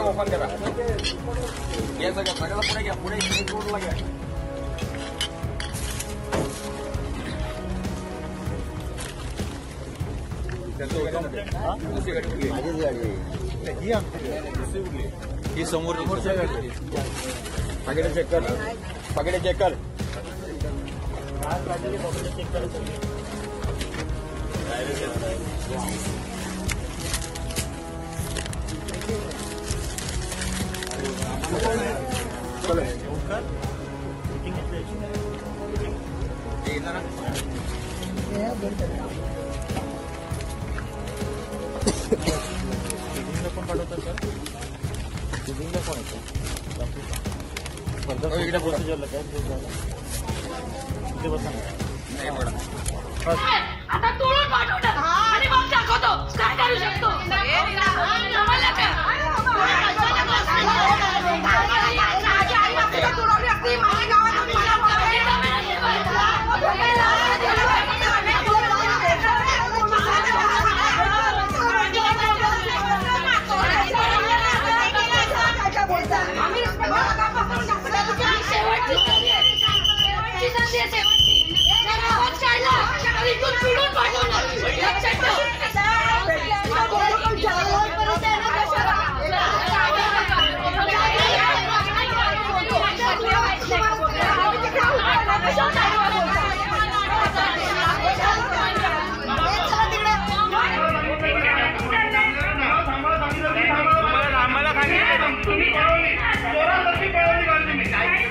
Open करा या सगळ्याला पुढे घ्या पुढे रोडला घ्या ही समोर पाकिटे चेक कर पाकिटे चेक कर आता तोडून पाठवतात आणि मग दाखवतो काय करू शकतो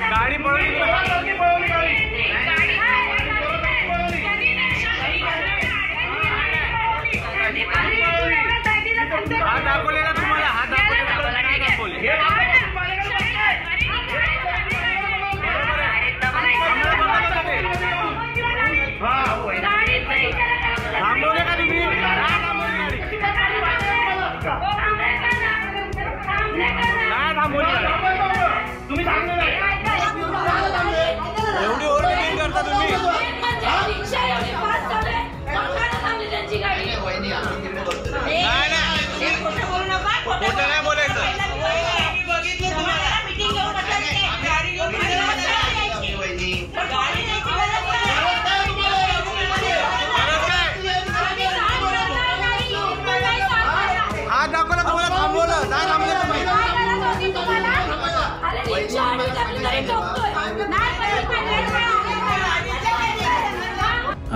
गाडी हात दाखवलेला तुम्हाला हात थांबवले का तुम्ही तुम्ही एवढी ओव्हरटेकिंग करता तुम्ही खोटं नाही बोलायचं हात दाखवला तुम्हाला थांबवलं नाही थांबले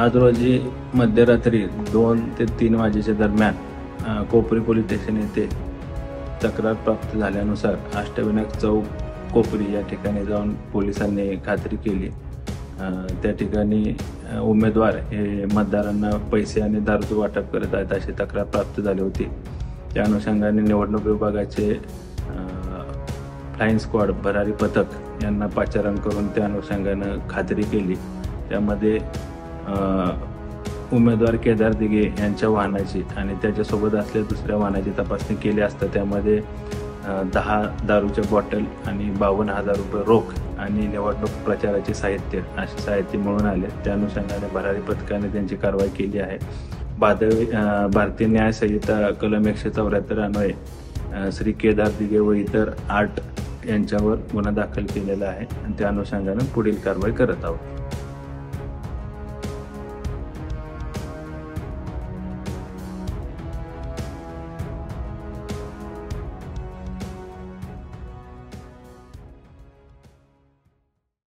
आज रोजी मध्यरात्री 2 ते 3 वाजेच्या दरम्यान कोपरी पोलीस स्टेशन येथे तक्रार प्राप्त झाल्यानुसार अष्टविनायक चौक कोपरी या ठिकाणी जाऊन पोलिसांनी खात्री केली। त्या ठिकाणी उमेदवार हे मतदारांना पैसे आणि दारूचे वाटप करत आहेत अशी तक्रार प्राप्त झाली होती। त्या अनुषंगाने निवडणूक विभागाचे फ्लाइंग स्क्वॉड भरारी पथक यांना पाचारण करून त्या अनुषंगाने खात्री केली। त्यामध्ये उमेदवार केदार दिघे यांच्या वाहनाची आणि त्याच्यासोबत असलेल्या दुसऱ्या वाहनाची तपासणी केली असता त्यामध्ये 10 दारूच्या बॉटल आणि 52,000 रुपये रोख आणि निवडणूक प्रचाराचे साहित्य असे साहित्य मिळून आले। त्या अनुषंगाने भरारी पथकाने त्यांची कारवाई केली आहे। भारतीय न्याय संहिता कलम 174 अन्वये श्री केदार दिघे व इतर 8 यांच्यावर गुन्हा दाखल केलेला आहे आणि त्या अनुषंगाने पुढील कारवाई करत आहोत।